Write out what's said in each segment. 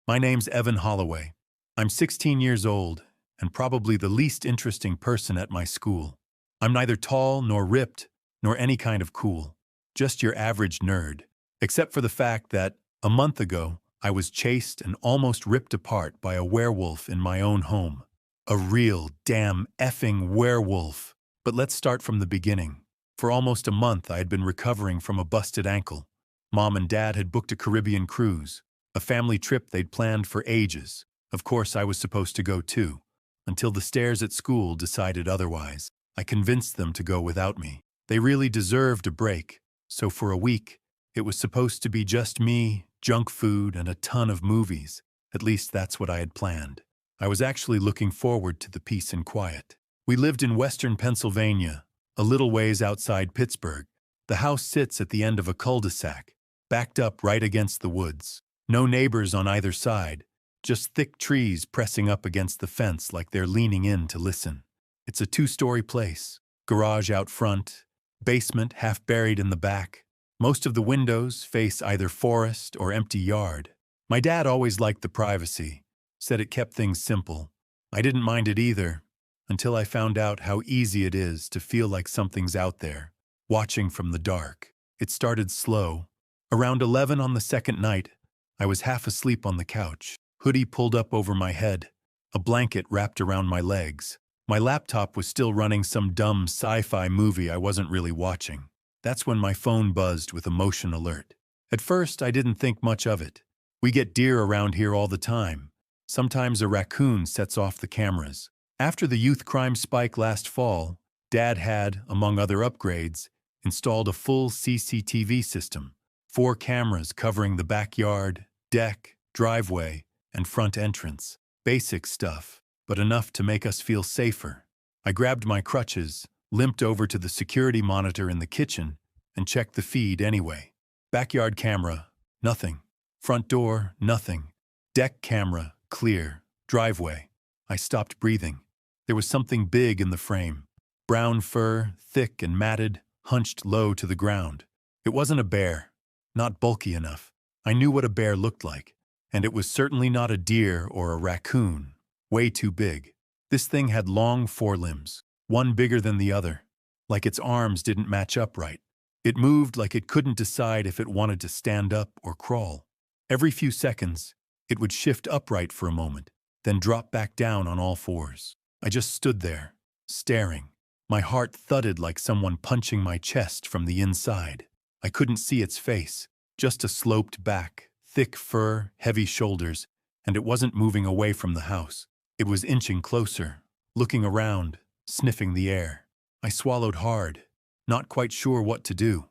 My name's Evan Holloway. I'm 16 years old and probably the least interesting person at my school. I'm neither tall nor ripped nor any kind of cool, just your average nerd, except for the fact that, a month ago, I was chased and almost ripped apart by a werewolf in my own home. A real damn effing werewolf. But let's start from the beginning. For almost a month I had been recovering from a busted ankle. Mom and Dad had booked a Caribbean cruise, a family trip they'd planned for ages. Of course I was supposed to go too, until the stairs at school decided otherwise. I convinced them to go without me. They really deserved a break, so for a week, it was supposed to be just me, junk food, and a ton of movies. At least that's what I had planned. I was actually looking forward to the peace and quiet. We lived in western Pennsylvania, a little ways outside Pittsburgh. The house sits at the end of a cul-de-sac, backed up right against the woods. No neighbors on either side, just thick trees pressing up against the fence like they're leaning in to listen. It's a two-story place, garage out front, basement half buried in the back. Most of the windows face either forest or empty yard. My dad always liked the privacy, said it kept things simple. I didn't mind it either, until I found out how easy it is to feel like something's out there, watching from the dark. It started slow. Around 11 on the second night, I was half asleep on the couch, hoodie pulled up over my head, a blanket wrapped around my legs. My laptop was still running some dumb sci-fi movie I wasn't really watching. That's when my phone buzzed with a motion alert. At first, I didn't think much of it. We get deer around here all the time. Sometimes a raccoon sets off the cameras. After the youth crime spike last fall, Dad had, among other upgrades, installed a full CCTV system. 4 cameras covering the backyard, deck, driveway, and front entrance. Basic stuff, but enough to make us feel safer. I grabbed my crutches, limped over to the security monitor in the kitchen, and checked the feed anyway. Backyard camera, nothing. Front door, nothing. Deck camera, clear. Driveway. I stopped breathing. There was something big in the frame. Brown fur, thick and matted, hunched low to the ground. It wasn't a bear. Not bulky enough. I knew what a bear looked like, and it was certainly not a deer or a raccoon. Way too big. This thing had long forelimbs, one bigger than the other, like its arms didn't match up right. It moved like it couldn't decide if it wanted to stand up or crawl. Every few seconds, it would shift upright for a moment, then drop back down on all fours. I just stood there, staring. My heart thudded like someone punching my chest from the inside. I couldn't see its face, just a sloped back, thick fur, heavy shoulders, and it wasn't moving away from the house. It was inching closer, looking around, sniffing the air. I swallowed hard, not quite sure what to do.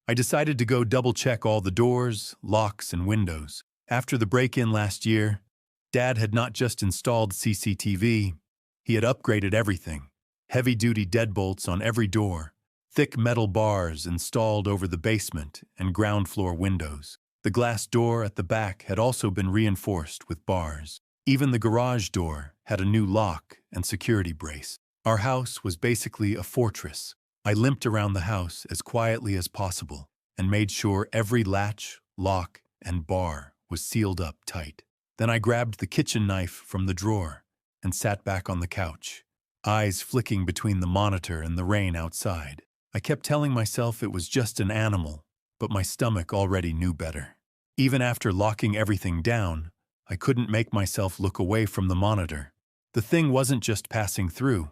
I decided to go double-check all the doors, locks, and windows. After the break-in last year, Dad had not just installed CCTV, he had upgraded everything. Heavy-duty deadbolts on every door, thick metal bars installed over the basement and ground floor windows. The glass door at the back had also been reinforced with bars. Even the garage door had a new lock and security brace. Our house was basically a fortress. I limped around the house as quietly as possible and made sure every latch, lock, and bar was sealed up tight. Then I grabbed the kitchen knife from the drawer and sat back on the couch, eyes flicking between the monitor and the rain outside. I kept telling myself it was just an animal, but my stomach already knew better. Even after locking everything down, I couldn't make myself look away from the monitor. The thing wasn't just passing through.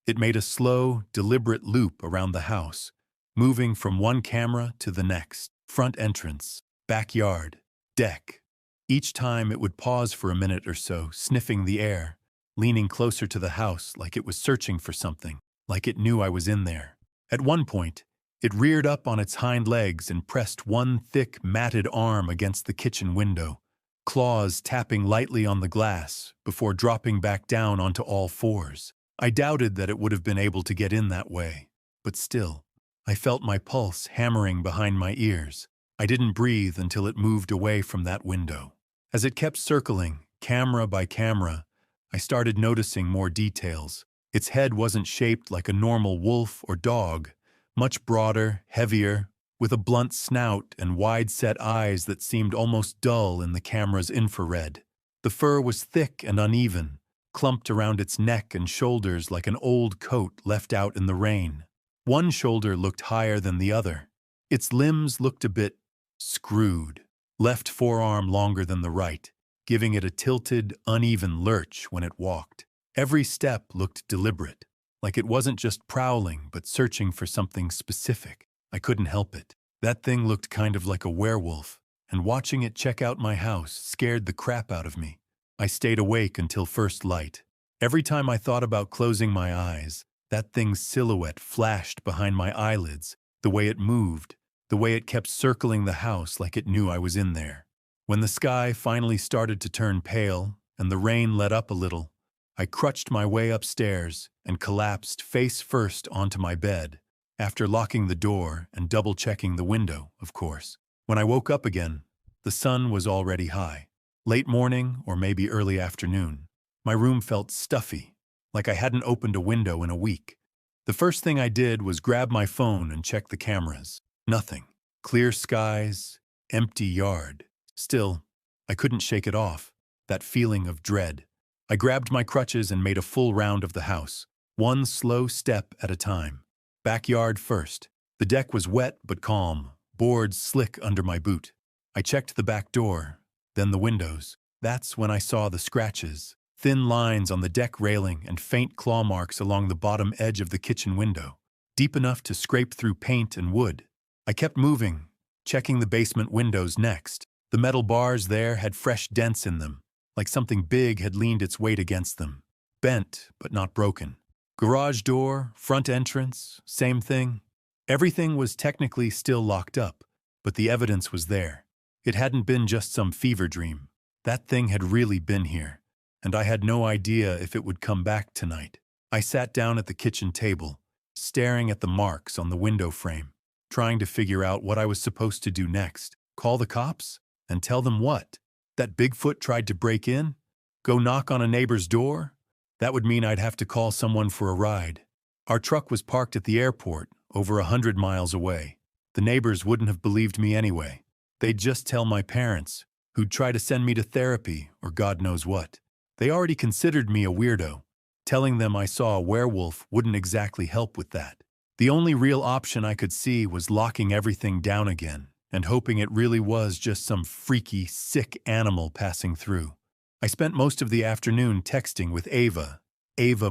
It made a slow, deliberate loop around the house, moving from one camera to the next. Front entrance, backyard, deck. Each time it would pause for a minute or so, sniffing the air, leaning closer to the house like it was searching for something, like it knew I was in there. At one point, it reared up on its hind legs and pressed one thick, matted arm against the kitchen window, claws tapping lightly on the glass before dropping back down onto all fours. I doubted that it would have been able to get in that way, but still, I felt my pulse hammering behind my ears. I didn't breathe until it moved away from that window. As it kept circling, camera by camera, I started noticing more details. Its head wasn't shaped like a normal wolf or dog, much broader, heavier, with a blunt snout and wide-set eyes that seemed almost dull in the camera's infrared. The fur was thick and uneven, clumped around its neck and shoulders like an old coat left out in the rain. One shoulder looked higher than the other. Its limbs looked a bit screwed, left forearm longer than the right, giving it a tilted, uneven lurch when it walked. Every step looked deliberate, like it wasn't just prowling but searching for something specific. I couldn't help it. That thing looked kind of like a werewolf, and watching it check out my house scared the crap out of me. I stayed awake until first light. Every time I thought about closing my eyes, that thing's silhouette flashed behind my eyelids, the way it moved, the way it kept circling the house like it knew I was in there. When the sky finally started to turn pale and the rain let up a little, I crutched my way upstairs and collapsed face first onto my bed, after locking the door and double-checking the window, of course. When I woke up again, the sun was already high. Late morning or maybe early afternoon. My room felt stuffy, like I hadn't opened a window in a week. The first thing I did was grab my phone and check the cameras. Nothing. Clear skies, empty yard. Still, I couldn't shake it off, that feeling of dread. I grabbed my crutches and made a full round of the house, one slow step at a time. Backyard first. The deck was wet but calm, boards slick under my boot. I checked the back door, then the windows. That's when I saw the scratches, thin lines on the deck railing and faint claw marks along the bottom edge of the kitchen window, deep enough to scrape through paint and wood. I kept moving, checking the basement windows next. The metal bars there had fresh dents in them, like something big had leaned its weight against them. Bent, but not broken. Garage door, front entrance, same thing. Everything was technically still locked up, but the evidence was there. It hadn't been just some fever dream. That thing had really been here, and I had no idea if it would come back tonight. I sat down at the kitchen table, staring at the marks on the window frame, trying to figure out what I was supposed to do next. Call the cops? And tell them what? That Bigfoot tried to break in? Go knock on a neighbor's door? That would mean I'd have to call someone for a ride. Our truck was parked at the airport, over 100 miles away. The neighbors wouldn't have believed me anyway. They'd just tell my parents, who'd try to send me to therapy or God knows what. They already considered me a weirdo. Telling them I saw a werewolf wouldn't exactly help with that. The only real option I could see was locking everything down again and hoping it really was just some freaky, sick animal passing through. I spent most of the afternoon texting with Ava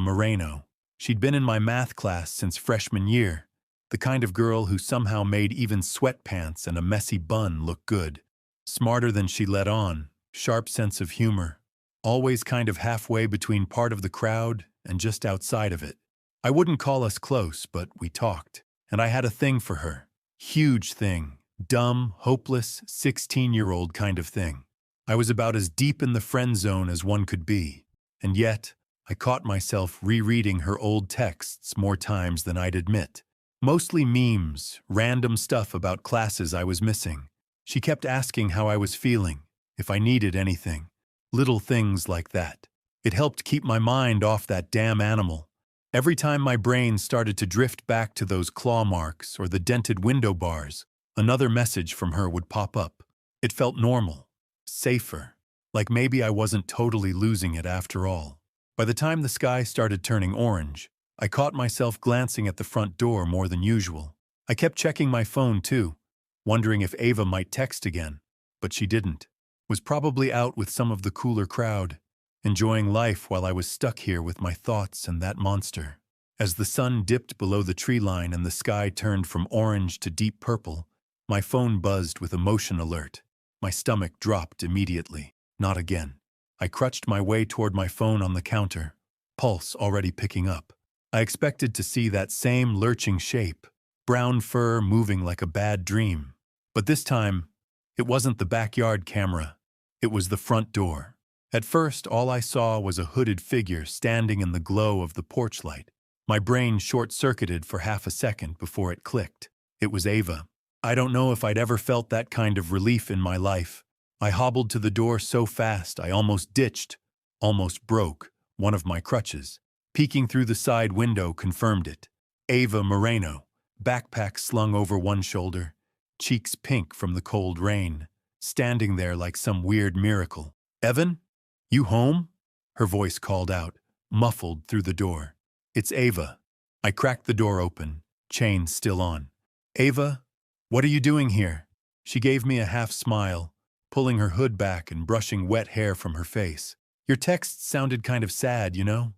Moreno. She'd been in my math class since freshman year, the kind of girl who somehow made even sweatpants and a messy bun look good. Smarter than she let on, sharp sense of humor, always kind of halfway between part of the crowd and just outside of it. I wouldn't call us close, but we talked, and I had a thing for her. Huge thing. Dumb, hopeless, 16-year-old kind of thing. I was about as deep in the friend zone as one could be, and yet I caught myself rereading her old texts more times than I'd admit. Mostly memes, random stuff about classes I was missing. She kept asking how I was feeling, if I needed anything. Little things like that. It helped keep my mind off that damn animal. Every time my brain started to drift back to those claw marks or the dented window bars, another message from her would pop up. It felt normal, safer, like maybe I wasn't totally losing it after all. By the time the sky started turning orange, I caught myself glancing at the front door more than usual. I kept checking my phone too, wondering if Ava might text again, but she didn't. Was probably out with some of the cooler crowd, enjoying life while I was stuck here with my thoughts and that monster. As the sun dipped below the tree line and the sky turned from orange to deep purple, my phone buzzed with a motion alert. My stomach dropped immediately. Not again. I crutched my way toward my phone on the counter, pulse already picking up. I expected to see that same lurching shape, brown fur moving like a bad dream. But this time, it wasn't the backyard camera. It was the front door. At first, all I saw was a hooded figure standing in the glow of the porch light. My brain short-circuited for half a second before it clicked. It was Ava. I don't know if I'd ever felt that kind of relief in my life. I hobbled to the door so fast I almost broke, one of my crutches. Peeking through the side window confirmed it. Ava Moreno, backpack slung over one shoulder, cheeks pink from the cold rain, standing there like some weird miracle. "Evan? You home? Her voice called out, muffled through the door. It's Ava. I cracked the door open, chain still on. Ava, what are you doing here? She gave me a half smile, pulling her hood back and brushing wet hair from her face. Your text sounded kind of sad, you know?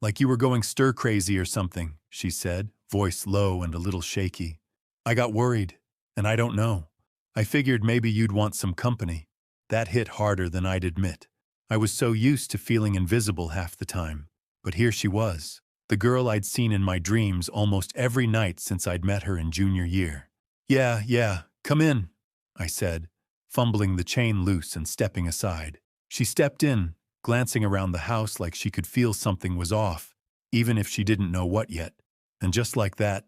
Like you were going stir-crazy or something, she said, voice low and a little shaky. I got worried, and I don't know. I figured maybe you'd want some company. That hit harder than I'd admit. I was so used to feeling invisible half the time. But here she was, the girl I'd seen in my dreams almost every night since I'd met her in junior year. Yeah, come in, I said, fumbling the chain loose and stepping aside. She stepped in, glancing around the house like she could feel something was off, even if she didn't know what yet. And just like that,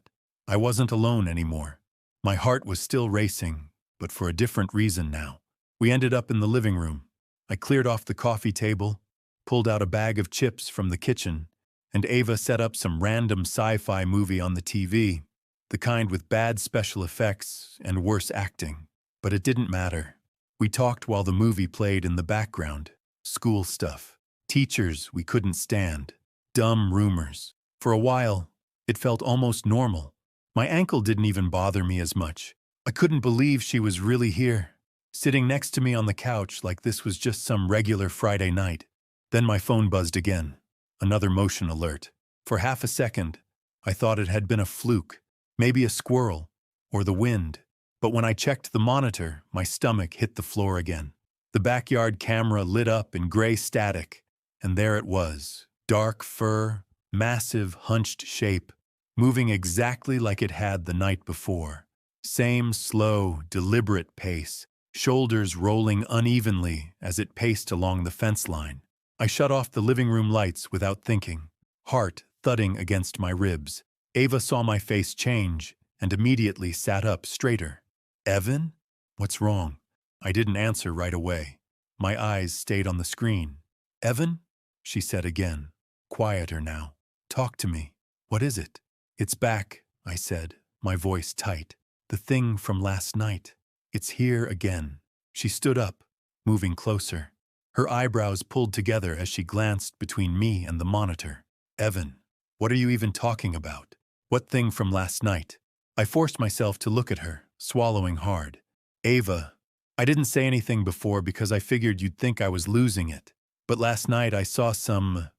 I wasn't alone anymore. My heart was still racing, but for a different reason now. We ended up in the living room. I cleared off the coffee table, pulled out a bag of chips from the kitchen, and Ava set up some random sci-fi movie on the TV, the kind with bad special effects and worse acting. But it didn't matter. We talked while the movie played in the background. School stuff. Teachers we couldn't stand. Dumb rumors. For a while, it felt almost normal. My ankle didn't even bother me as much. I couldn't believe she was really here, sitting next to me on the couch like this was just some regular Friday night. Then my phone buzzed again. Another motion alert. For half a second, I thought it had been a fluke, maybe a squirrel, or the wind. But when I checked the monitor, my stomach hit the floor again. The backyard camera lit up in gray static, and there it was, dark fur, massive hunched shape, moving exactly like it had the night before. Same slow, deliberate pace, shoulders rolling unevenly as it paced along the fence line. I shut off the living room lights without thinking, heart thudding against my ribs. Ava saw my face change and immediately sat up straighter. Evan? What's wrong? I didn't answer right away. My eyes stayed on the screen. Evan? She said again, quieter now. Talk to me. What is it? It's back, I said, my voice tight. The thing from last night. It's here again. She stood up, moving closer. Her eyebrows pulled together as she glanced between me and the monitor. Evan, what are you even talking about? What thing from last night? I forced myself to look at her, swallowing hard. Ava, I didn't say anything before because I figured you'd think I was losing it. But last night I saw some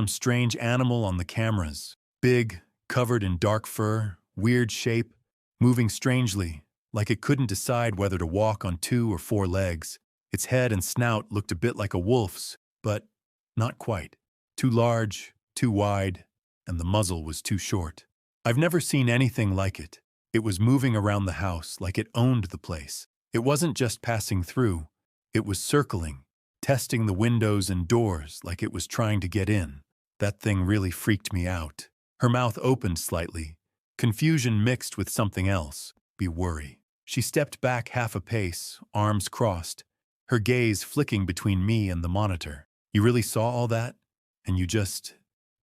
strange animal on the cameras. Big, covered in dark fur, weird shape, moving strangely, like it couldn't decide whether to walk on 2 or 4 legs. Its head and snout looked a bit like a wolf's, but not quite. Too large, too wide, and the muzzle was too short. I've never seen anything like it. It was moving around the house like it owned the place. It wasn't just passing through. It was circling, testing the windows and doors like it was trying to get in. That thing really freaked me out. Her mouth opened slightly, confusion mixed with something else, worry. She stepped back half a pace, arms crossed, her gaze flicking between me and the monitor. You really saw all that? And you just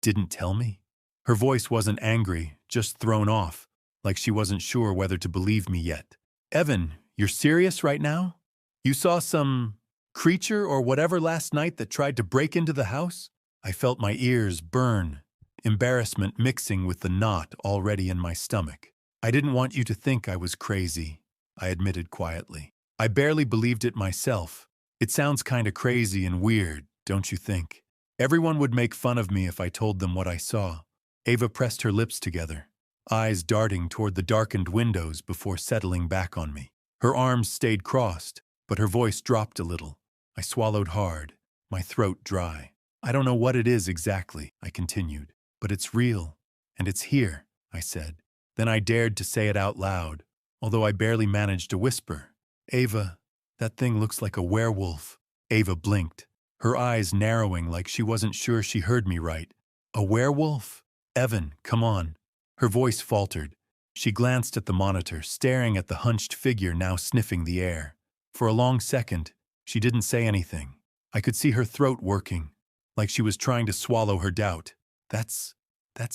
didn't tell me? Her voice wasn't angry, just thrown off, like she wasn't sure whether to believe me yet. Evan, you're serious right now? You saw some creature or whatever last night that tried to break into the house? I felt my ears burn, embarrassment mixing with the knot already in my stomach. I didn't want you to think I was crazy, I admitted quietly. I barely believed it myself. It sounds kinda crazy and weird, don't you think? Everyone would make fun of me if I told them what I saw. Ava pressed her lips together, eyes darting toward the darkened windows before settling back on me. Her arms stayed crossed, but her voice dropped a little. I swallowed hard, my throat dry. I don't know what it is exactly, I continued, but it's real, and it's here, I said. Then I dared to say it out loud, although I barely managed to whisper. Ava, that thing looks like a werewolf. Ava blinked, her eyes narrowing like she wasn't sure she heard me right. A werewolf? Evan, come on. Her voice faltered. She glanced at the monitor, staring at the hunched figure now sniffing the air. For a long second, she didn't say anything. I could see her throat working, like she was trying to swallow her doubt. That's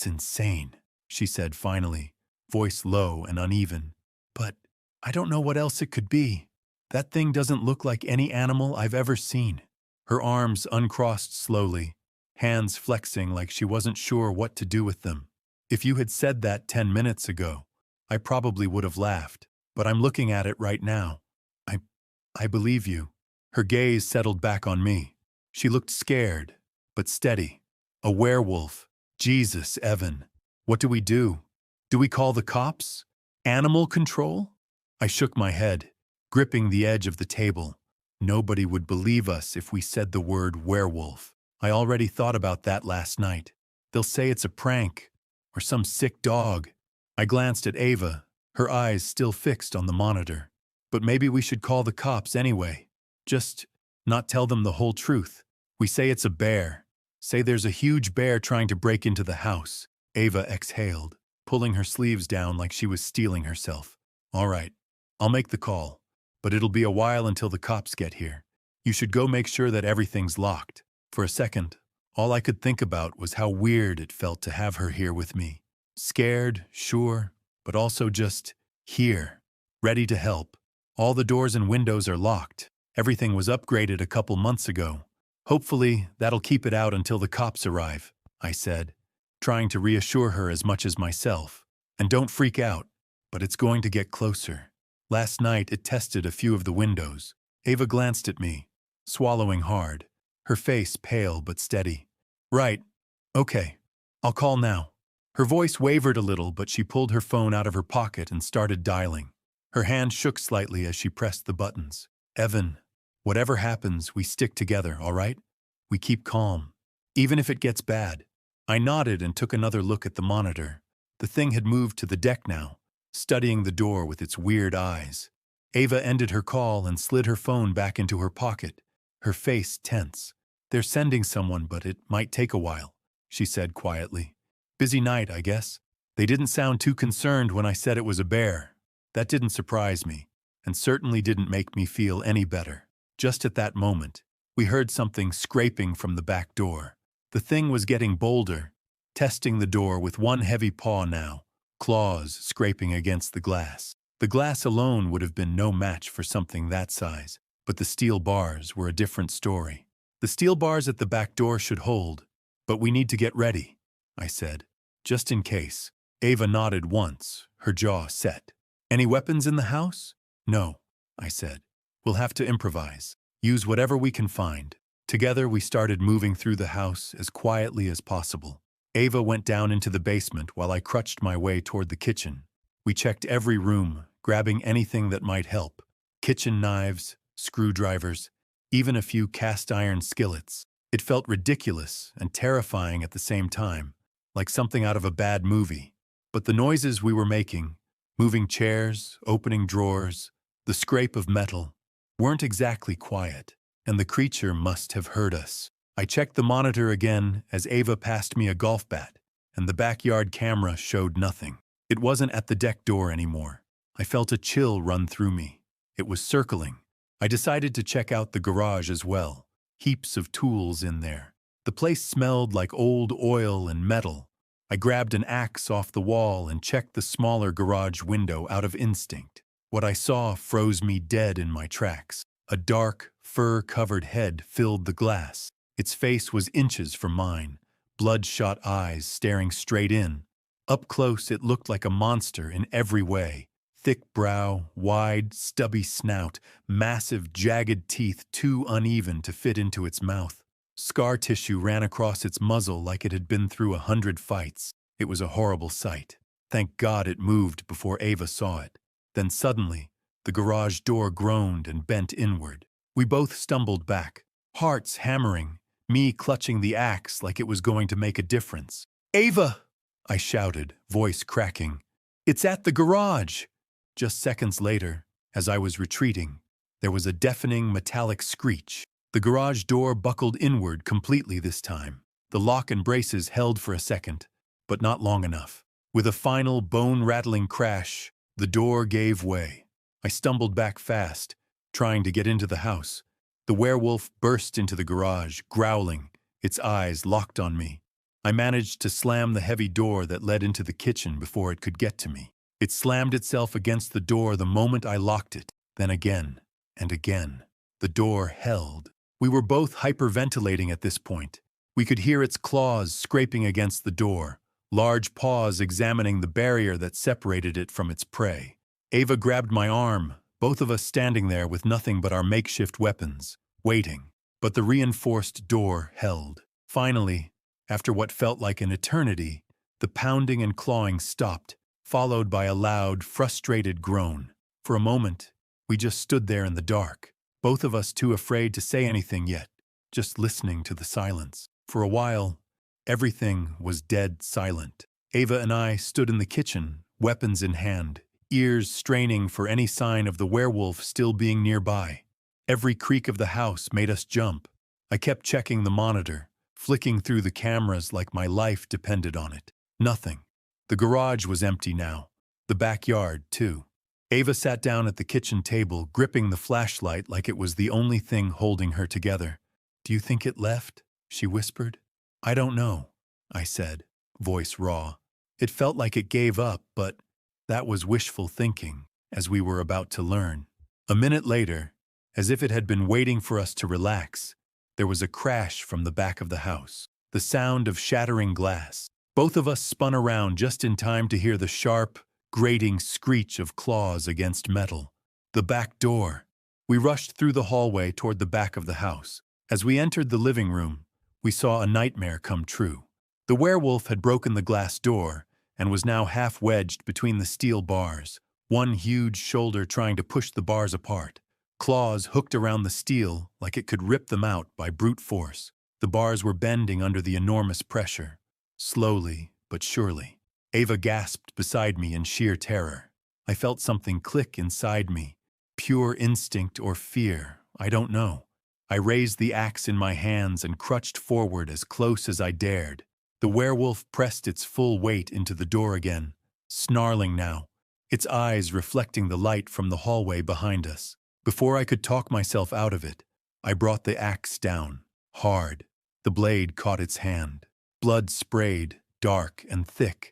insane, she said finally, voice low and uneven. But I don't know what else it could be. That thing doesn't look like any animal I've ever seen. Her arms uncrossed slowly, hands flexing like she wasn't sure what to do with them. If you had said that 10 minutes ago, I probably would have laughed, but I'm looking at it right now. I, I believe you. Her gaze settled back on me. She looked scared, but steady. A werewolf. Jesus, Evan. What do we do? Do we call the cops? Animal control? I shook my head, gripping the edge of the table. Nobody would believe us if we said the word werewolf. I already thought about that last night. They'll say it's a prank, or some sick dog. I glanced at Ava, her eyes still fixed on the monitor. But maybe we should call the cops anyway. Just not tell them the whole truth. We say it's a bear. Say there's a huge bear trying to break into the house. Ava exhaled, pulling her sleeves down like she was steeling herself. All right, I'll make the call, but it'll be a while until the cops get here. You should go make sure that everything's locked. For a second, all I could think about was how weird it felt to have her here with me. Scared, sure, but also just here, ready to help. All the doors and windows are locked. Everything was upgraded a couple months ago. Hopefully, that'll keep it out until the cops arrive, I said, trying to reassure her as much as myself. And don't freak out, but it's going to get closer. Last night, it tested a few of the windows. Ava glanced at me, swallowing hard, her face pale but steady. Right. Okay. I'll call now. Her voice wavered a little, but she pulled her phone out of her pocket and started dialing. Her hand shook slightly as she pressed the buttons. Evan, whatever happens, we stick together, all right? We keep calm, even if it gets bad. I nodded and took another look at the monitor. The thing had moved to the deck now, studying the door with its weird eyes. Ava ended her call and slid her phone back into her pocket, her face tense. They're sending someone, but it might take a while, she said quietly. Busy night, I guess. They didn't sound too concerned when I said it was a bear. That didn't surprise me, and certainly didn't make me feel any better. Just at that moment, we heard something scraping from the back door. The thing was getting bolder, testing the door with one heavy paw now, claws scraping against the glass. The glass alone would have been no match for something that size, but the steel bars were a different story. The steel bars at the back door should hold, but we need to get ready, I said, just in case. Ava nodded once, her jaw set. Any weapons in the house? No, I said. We'll have to improvise. Use whatever we can find. Together we started moving through the house as quietly as possible. Ava went down into the basement while I crutched my way toward the kitchen. We checked every room, grabbing anything that might help. Kitchen knives, screwdrivers, even a few cast-iron skillets. It felt ridiculous and terrifying at the same time, like something out of a bad movie. But the noises we were making, moving chairs, opening drawers, the scrape of metal, weren't exactly quiet, and the creature must have heard us. I checked the monitor again as Ava passed me a golf bat, and the backyard camera showed nothing. It wasn't at the deck door anymore. I felt a chill run through me. It was circling. I decided to check out the garage as well. Heaps of tools in there. The place smelled like old oil and metal. I grabbed an axe off the wall and checked the smaller garage window out of instinct. What I saw froze me dead in my tracks. A dark, fur-covered head filled the glass. Its face was inches from mine, bloodshot eyes staring straight in. Up close, it looked like a monster in every way. Thick brow, wide, stubby snout, massive, jagged teeth too uneven to fit into its mouth. Scar tissue ran across its muzzle like it had been through 100 fights. It was a horrible sight. Thank God it moved before Ava saw it. Then suddenly, the garage door groaned and bent inward. We both stumbled back, hearts hammering, me clutching the axe like it was going to make a difference. "Ava!" I shouted, voice cracking. "It's at the garage!" Just seconds later, as I was retreating, there was a deafening metallic screech. The garage door buckled inward completely this time. The lock and braces held for a second, but not long enough. With a final bone-rattling crash, the door gave way. I stumbled back fast, trying to get into the house. The werewolf burst into the garage, growling, its eyes locked on me. I managed to slam the heavy door that led into the kitchen before it could get to me. It slammed itself against the door the moment I locked it, then again and again. The door held. We were both hyperventilating at this point. We could hear its claws scraping against the door, large paws examining the barrier that separated it from its prey. Ava grabbed my arm, both of us standing there with nothing but our makeshift weapons, waiting. But the reinforced door held. Finally, after what felt like an eternity, the pounding and clawing stopped, followed by a loud, frustrated groan. For a moment, we just stood there in the dark, both of us too afraid to say anything yet, just listening to the silence. For a while, everything was dead silent. Ava and I stood in the kitchen, weapons in hand, ears straining for any sign of the werewolf still being nearby. Every creak of the house made us jump. I kept checking the monitor, flicking through the cameras like my life depended on it. Nothing. The garage was empty now. The backyard, too. Ava sat down at the kitchen table, gripping the flashlight like it was the only thing holding her together. "Do you think it left?" she whispered. "I don't know," I said, voice raw. It felt like it gave up, but that was wishful thinking, as we were about to learn. A minute later, as if it had been waiting for us to relax, there was a crash from the back of the house. The sound of shattering glass. Both of us spun around just in time to hear the sharp, grating screech of claws against metal. The back door. We rushed through the hallway toward the back of the house. As we entered the living room, we saw a nightmare come true. The werewolf had broken the glass door and was now half-wedged between the steel bars, one huge shoulder trying to push the bars apart. Claws hooked around the steel like it could rip them out by brute force. The bars were bending under the enormous pressure. Slowly, but surely. Ava gasped beside me in sheer terror. I felt something click inside me. Pure instinct or fear, I don't know. I raised the axe in my hands and crutched forward as close as I dared. The werewolf pressed its full weight into the door again, snarling now, its eyes reflecting the light from the hallway behind us. Before I could talk myself out of it, I brought the axe down, hard. The blade caught its hand. Blood sprayed, dark and thick,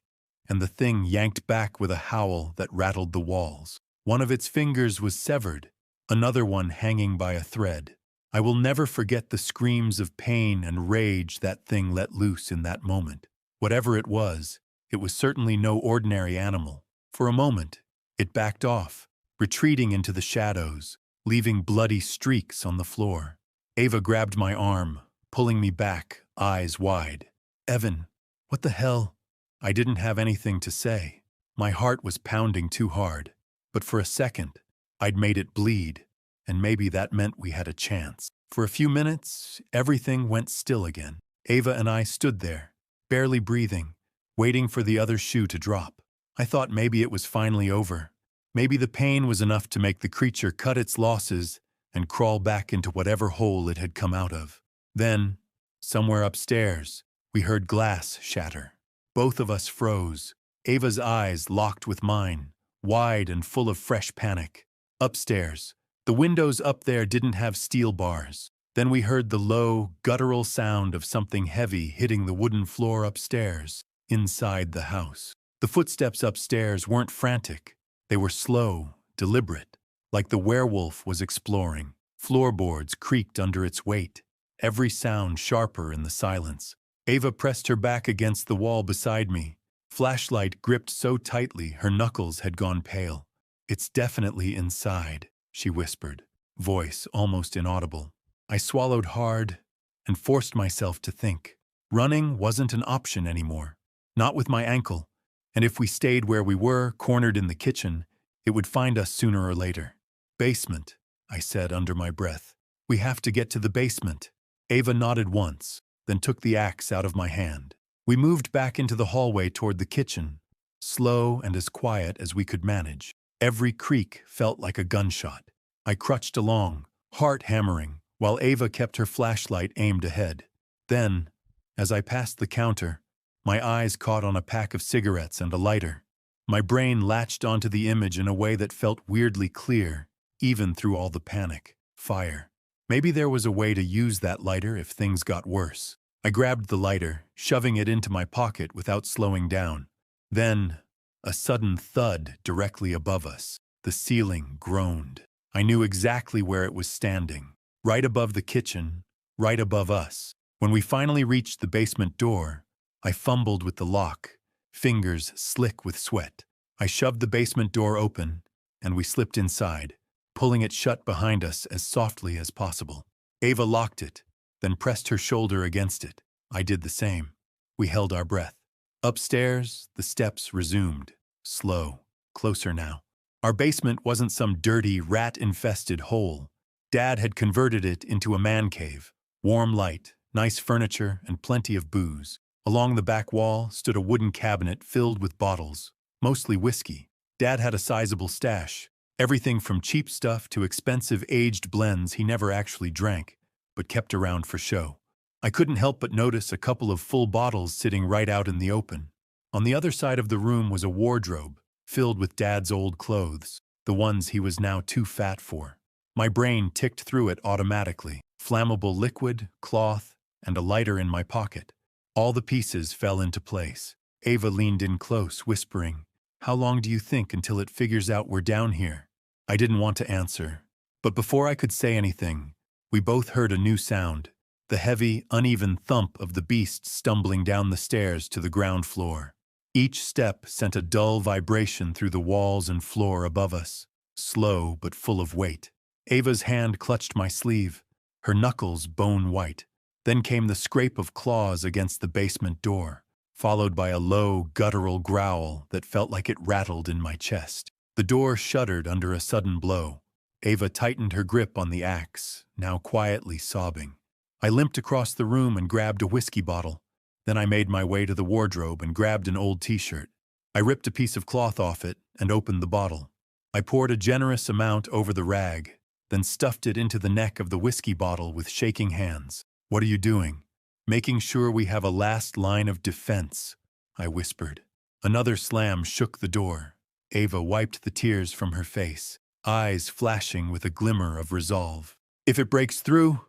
and the thing yanked back with a howl that rattled the walls. One of its fingers was severed, another one hanging by a thread. I will never forget the screams of pain and rage that thing let loose in that moment. Whatever it was certainly no ordinary animal. For a moment, it backed off, retreating into the shadows, leaving bloody streaks on the floor. Ava grabbed my arm, pulling me back, eyes wide. "Evan, what the hell?" I didn't have anything to say. My heart was pounding too hard. But for a second, I'd made it bleed, and maybe that meant we had a chance. For a few minutes, everything went still again. Ava and I stood there, barely breathing, waiting for the other shoe to drop. I thought maybe it was finally over. Maybe the pain was enough to make the creature cut its losses and crawl back into whatever hole it had come out of. Then, somewhere upstairs, we heard glass shatter. Both of us froze, Ava's eyes locked with mine, wide and full of fresh panic. Upstairs, the windows up there didn't have steel bars. Then we heard the low, guttural sound of something heavy hitting the wooden floor upstairs, inside the house. The footsteps upstairs weren't frantic. They were slow, deliberate, like the werewolf was exploring. Floorboards creaked under its weight, every sound sharper in the silence. Ava pressed her back against the wall beside me, flashlight gripped so tightly her knuckles had gone pale. "It's definitely inside," she whispered, voice almost inaudible. I swallowed hard and forced myself to think. Running wasn't an option anymore, not with my ankle, and if we stayed where we were, cornered in the kitchen, it would find us sooner or later. "Basement," I said under my breath. "We have to get to the basement." Ava nodded once, then took the axe out of my hand. We moved back into the hallway toward the kitchen, slow and as quiet as we could manage. Every creak felt like a gunshot. I crutched along, heart hammering, while Ava kept her flashlight aimed ahead. Then, as I passed the counter, my eyes caught on a pack of cigarettes and a lighter. My brain latched onto the image in a way that felt weirdly clear, even through all the panic. Fire. Maybe there was a way to use that lighter if things got worse. I grabbed the lighter, shoving it into my pocket without slowing down. Then, a sudden thud directly above us. The ceiling groaned. I knew exactly where it was standing. right above the kitchen, right above us. When we finally reached the basement door, I fumbled with the lock, fingers slick with sweat. I shoved the basement door open, and we slipped inside, pulling it shut behind us as softly as possible. Ava locked it, then pressed her shoulder against it. I did the same. We held our breath. Upstairs, the steps resumed, slow, closer now. Our basement wasn't some dirty, rat-infested hole. Dad had converted it into a man cave. Warm light, nice furniture, and plenty of booze. Along the back wall stood a wooden cabinet filled with bottles, mostly whiskey. Dad had a sizable stash, everything from cheap stuff to expensive aged blends he never actually drank, but kept around for show. I couldn't help but notice a couple of full bottles sitting right out in the open. On the other side of the room was a wardrobe, filled with Dad's old clothes, the ones he was now too fat for. My brain ticked through it automatically. Flammable liquid, cloth, and a lighter in my pocket. All the pieces fell into place. Ava leaned in close, whispering, "How long do you think until it figures out we're down here?" I didn't want to answer, but before I could say anything, we both heard a new sound, the heavy, uneven thump of the beast stumbling down the stairs to the ground floor. Each step sent a dull vibration through the walls and floor above us, slow but full of weight. Ava's hand clutched my sleeve, her knuckles bone white. Then came the scrape of claws against the basement door, followed by a low, guttural growl that felt like it rattled in my chest. The door shuddered under a sudden blow. Ava tightened her grip on the axe, now quietly sobbing. I limped across the room and grabbed a whiskey bottle. Then I made my way to the wardrobe and grabbed an old t-shirt. I ripped a piece of cloth off it and opened the bottle. I poured a generous amount over the rag, then stuffed it into the neck of the whiskey bottle with shaking hands. "What are you doing?" "Making sure we have a last line of defense," I whispered. Another slam shook the door. Ava wiped the tears from her face, eyes flashing with a glimmer of resolve. "If it breaks through,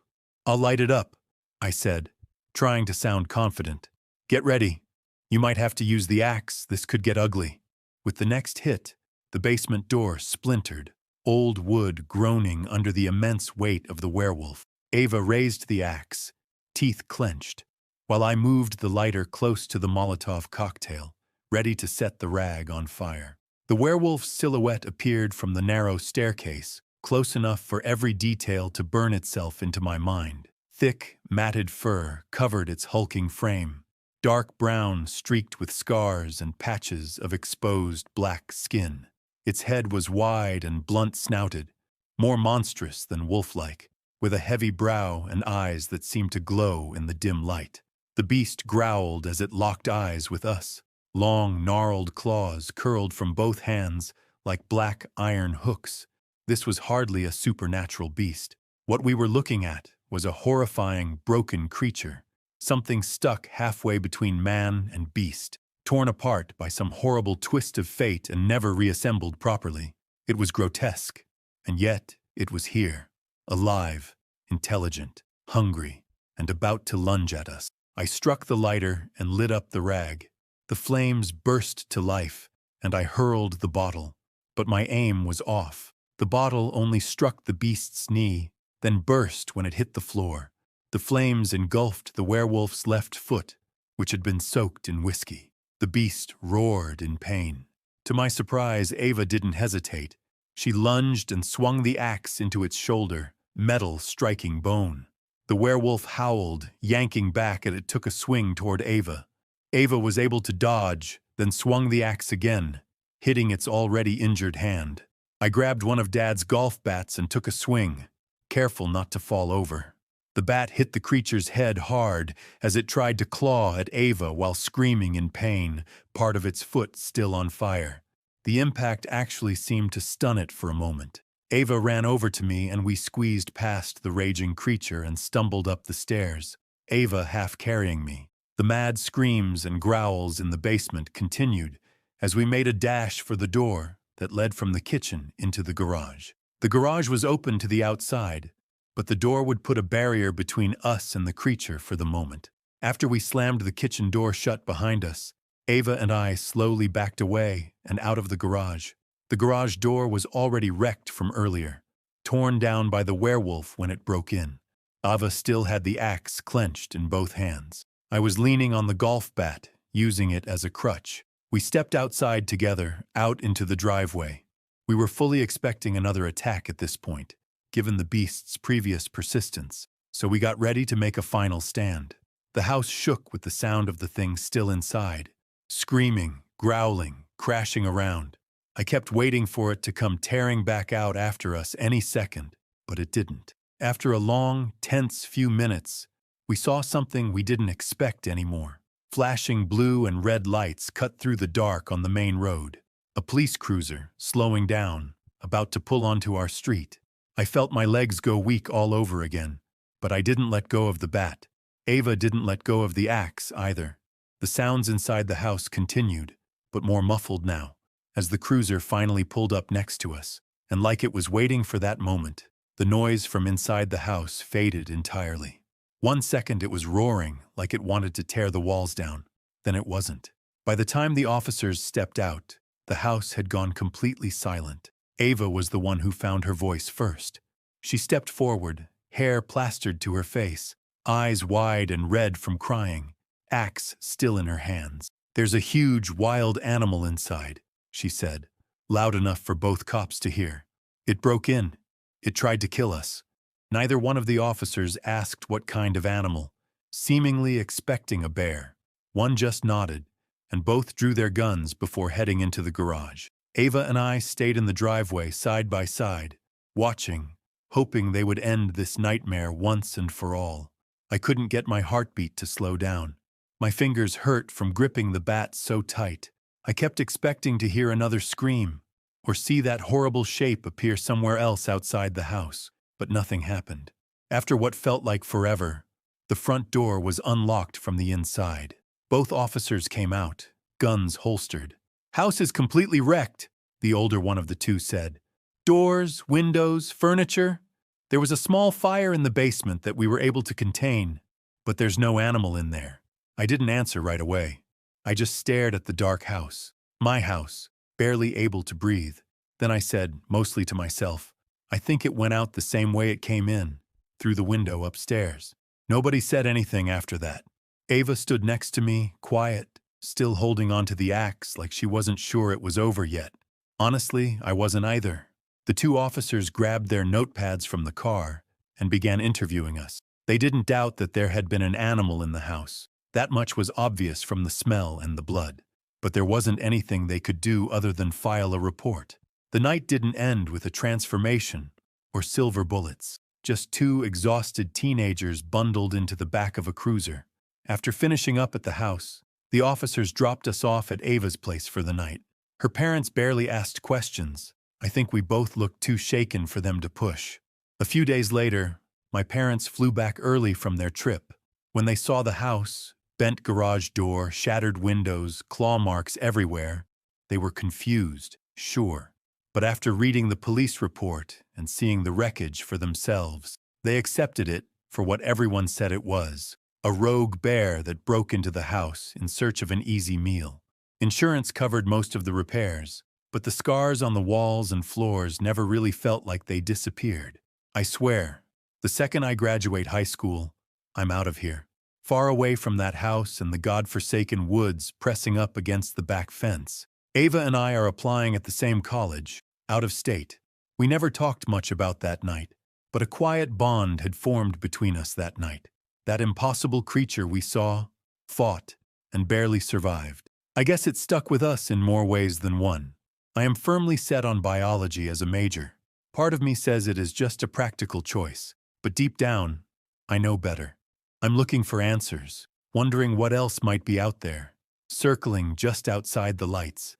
I'll light it up," I said, trying to sound confident. "Get ready. You might have to use the axe. This could get ugly." With the next hit, the basement door splintered, old wood groaning under the immense weight of the werewolf. Ava raised the axe, teeth clenched, while I moved the lighter close to the Molotov cocktail, ready to set the rag on fire. The werewolf's silhouette appeared from the narrow staircase, close enough for every detail to burn itself into my mind. Thick, matted fur covered its hulking frame, dark brown streaked with scars and patches of exposed black skin. Its head was wide and blunt-snouted, more monstrous than wolf-like, with a heavy brow and eyes that seemed to glow in the dim light. The beast growled as it locked eyes with us. Long, gnarled claws curled from both hands like black iron hooks. This was hardly a supernatural beast. What we were looking at was a horrifying, broken creature, something stuck halfway between man and beast, torn apart by some horrible twist of fate and never reassembled properly. It was grotesque, and yet it was here, alive, intelligent, hungry, and about to lunge at us. I struck the lighter and lit up the rag. The flames burst to life, and I hurled the bottle, but my aim was off. The bottle only struck the beast's knee, then burst when it hit the floor. The flames engulfed the werewolf's left foot, which had been soaked in whiskey. The beast roared in pain. To my surprise, Ava didn't hesitate. She lunged and swung the axe into its shoulder, metal striking bone. The werewolf howled, yanking back as it took a swing toward Ava. Ava was able to dodge, then swung the axe again, hitting its already injured hand. I grabbed one of Dad's golf bats and took a swing, careful not to fall over. The bat hit the creature's head hard as it tried to claw at Ava while screaming in pain, part of its foot still on fire. The impact actually seemed to stun it for a moment. Ava ran over to me and we squeezed past the raging creature and stumbled up the stairs, Ava half carrying me. The mad screams and growls in the basement continued as we made a dash for the door that led from the kitchen into the garage. The garage was open to the outside, but the door would put a barrier between us and the creature for the moment. After we slammed the kitchen door shut behind us, Ava and I slowly backed away and out of the garage. The garage door was already wrecked from earlier, torn down by the werewolf when it broke in. Ava still had the axe clenched in both hands. I was leaning on the golf bat, using it as a crutch. We stepped outside together, out into the driveway. We were fully expecting another attack at this point, given the beast's previous persistence, so we got ready to make a final stand. The house shook with the sound of the thing still inside, screaming, growling, crashing around. I kept waiting for it to come tearing back out after us any second, but it didn't. After a long, tense few minutes, we saw something we didn't expect anymore. Flashing blue and red lights cut through the dark on the main road. A police cruiser, slowing down, about to pull onto our street. I felt my legs go weak all over again, but I didn't let go of the bat. Ava didn't let go of the axe either. The sounds inside the house continued, but more muffled now, as the cruiser finally pulled up next to us. And like it was waiting for that moment, the noise from inside the house faded entirely. 1 second it was roaring like it wanted to tear the walls down. Then it wasn't. By the time the officers stepped out, the house had gone completely silent. Ava was the one who found her voice first. She stepped forward, hair plastered to her face, eyes wide and red from crying, axe still in her hands. "There's a huge, wild animal inside," she said, loud enough for both cops to hear. "It broke in. It tried to kill us." Neither one of the officers asked what kind of animal, seemingly expecting a bear. One just nodded, and both drew their guns before heading into the garage. Ava and I stayed in the driveway side by side, watching, hoping they would end this nightmare once and for all. I couldn't get my heartbeat to slow down. My fingers hurt from gripping the bat so tight. I kept expecting to hear another scream, or see that horrible shape appear somewhere else outside the house, but nothing happened. After what felt like forever, the front door was unlocked from the inside. Both officers came out, guns holstered. "House is completely wrecked," the older one of the two said. "Doors, windows, furniture. There was a small fire in the basement that we were able to contain, but there's no animal in there." I didn't answer right away. I just stared at the dark house. My house, barely able to breathe. Then I said, mostly to myself, "I think it went out the same way it came in, through the window upstairs." Nobody said anything after that. Ava stood next to me, quiet, still holding onto the axe like she wasn't sure it was over yet. Honestly, I wasn't either. The two officers grabbed their notepads from the car and began interviewing us. They didn't doubt that there had been an animal in the house. That much was obvious from the smell and the blood. But there wasn't anything they could do other than file a report. The night didn't end with a transformation or silver bullets. Just two exhausted teenagers bundled into the back of a cruiser. After finishing up at the house, the officers dropped us off at Ava's place for the night. Her parents barely asked questions. I think we both looked too shaken for them to push. A few days later, my parents flew back early from their trip. When they saw the house, bent garage door, shattered windows, claw marks everywhere, they were confused, sure. But after reading the police report and seeing the wreckage for themselves, they accepted it for what everyone said it was: a rogue bear that broke into the house in search of an easy meal. Insurance covered most of the repairs, but the scars on the walls and floors never really felt like they disappeared. I swear, the second I graduate high school, I'm out of here. Far away from that house and the godforsaken woods pressing up against the back fence. Ava and I are applying at the same college, out of state. We never talked much about that night, but a quiet bond had formed between us that night. That impossible creature we saw, fought, and barely survived. I guess it stuck with us in more ways than one. I am firmly set on biology as a major. Part of me says it is just a practical choice, but deep down, I know better. I'm looking for answers, wondering what else might be out there, circling just outside the lights.